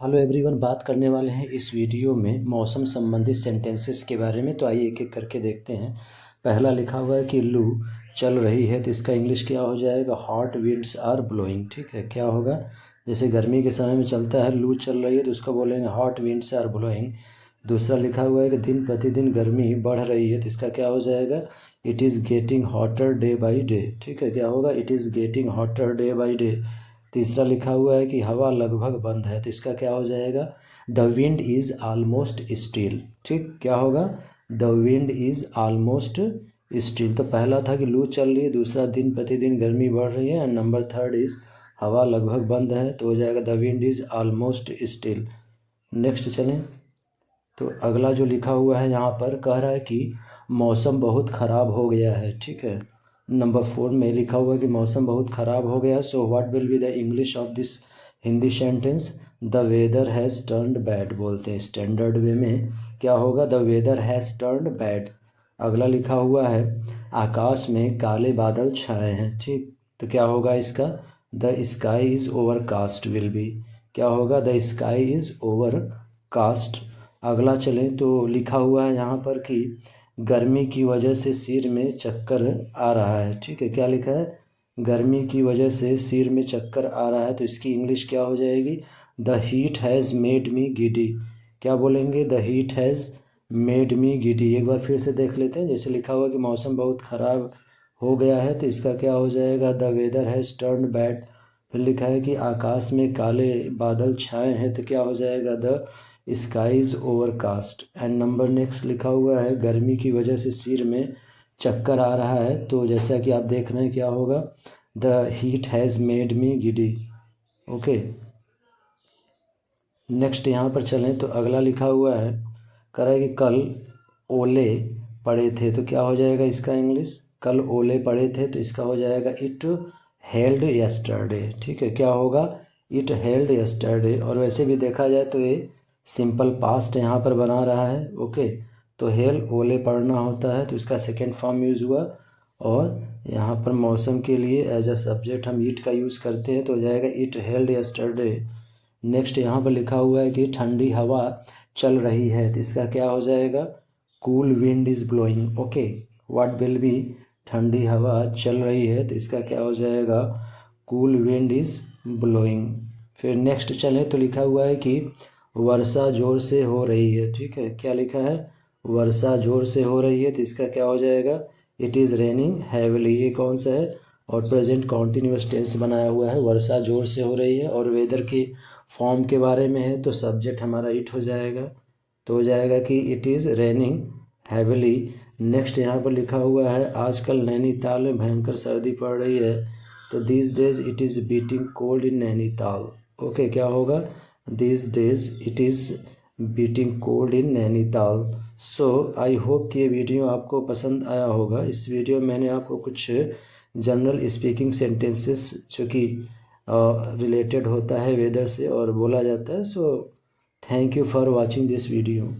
Hello everyone, बात करने वाले हैं इस वीडियो में मौसम संबंधित सेंटेंसेस के बारे में। तो आइए एक एक करके देखते हैं। पहला लिखा हुआ है कि लू चल रही है, तो इसका इंग्लिश क्या हो जाएगा? Hot winds are blowing. ठीक है, क्या होगा? जैसे गर्मी के समय में चलता है, लू चल रही है तो उसको बोलेंगे हॉट विंड्स आर ब्लोइंग। दूसरा लिखा हुआ है कि दिन प्रतिदिन गर्मी बढ़ रही है, तो इसका क्या हो जाएगा? It is getting hotter day by day. ठीक है, क्या होगा? It is getting hotter day by day. तीसरा लिखा हुआ है कि हवा लगभग बंद है, तो इसका क्या हो जाएगा? The wind is almost still. ठीक, क्या होगा? The wind is almost still. तो पहला था कि लू चल रही है, दूसरा दिन प्रतिदिन गर्मी बढ़ रही है, एंड नंबर थर्ड इज़ हवा लगभग बंद है, तो हो जाएगा the wind is almost still. Next चलें। तो अगला जो लिखा हुआ है यहाँ पर कह रहा है कि मौसम बहुत ख़राब हो गया है। ठीक है, नंबर 4 में लिखा हुआ है कि मौसम बहुत ख़राब हो गया। So what will be the English of this Hindi sentence? The weather has turned bad बोलते हैं स्टैंडर्ड वे में। क्या होगा? The weather has turned bad. अगला लिखा हुआ है आकाश में काले बादल छाए हैं। ठीक, तो क्या होगा इसका? The sky is overcast will be. क्या होगा? The sky is overcast. अगला चलें तो लिखा हुआ है यहाँ पर कि गर्मी की वजह से सिर में चक्कर आ रहा है। ठीक है, क्या लिखा है? गर्मी की वजह से सिर में चक्कर आ रहा है, तो इसकी इंग्लिश क्या हो जाएगी? The heat has made me giddy. क्या बोलेंगे? The heat has made me giddy. एक बार फिर से देख लेते हैं। जैसे लिखा हुआ कि मौसम बहुत ख़राब हो गया है, तो इसका क्या हो जाएगा? The weather has turned bad. फिर लिखा है कि आकाश में काले बादल छाए हैं, तो क्या हो जाएगा? The sky is overcast. And number next लिखा हुआ है गर्मी की वजह से सिर में चक्कर आ रहा है, तो जैसा कि आप देख रहे हैं क्या होगा? The heat has made me giddy. Okay, next यहाँ पर चलें तो अगला लिखा हुआ है कह रहा है कि कल ओले पड़े थे, तो क्या हो जाएगा इसका इंग्लिश? कल ओले पड़े थे, तो इसका हो जाएगा इट हेल्ड यस्टरडे। ठीक है, क्या होगा? It held yesterday. और वैसे भी देखा जाए तो ये सिंपल पास्ट यहाँ पर बना रहा है। ओके, तो हेल ओले पढ़ना होता है, तो इसका सेकेंड फॉर्म यूज़ हुआ। और यहाँ पर मौसम के लिए एज अ सब्जेक्ट हम इट का यूज़ करते हैं, तो हो जाएगा इट हेल्ड यस्टरडे। नेक्स्ट यहाँ पर लिखा हुआ है कि ठंडी हवा चल रही है, तो इसका क्या हो जाएगा? Cool wind is blowing. Okay, what will B? ठंडी हवा चल रही है, तो इसका क्या हो जाएगा? Cool wind is blowing. फिर नेक्स्ट चलें तो लिखा हुआ है कि वर्षा ज़ोर से हो रही है। ठीक है, क्या लिखा है? वर्षा ज़ोर से हो रही है, तो इसका क्या हो जाएगा? It is raining heavily. ये कौन सा है? और प्रेजेंट कॉन्टिन्यूअस टेंस बनाया हुआ है। वर्षा ज़ोर से हो रही है और वेदर के फॉर्म के बारे में है, तो सब्जेक्ट हमारा इट हो जाएगा। तो हो जाएगा कि it is raining heavily. Next यहाँ पर लिखा हुआ है आजकल नैनीताल में भयंकर सर्दी पड़ रही है, तो this days it is beating cold in Nainital. Okay, क्या होगा? This days it is beating cold in Nainital. So I hope कि ये वीडियो आपको पसंद आया होगा। इस वीडियो में मैंने आपको कुछ जनरल स्पीकिंग सेंटेंसेस जो कि रिलेटेड होता है वेदर से और बोला जाता है। So thank you for watching this video.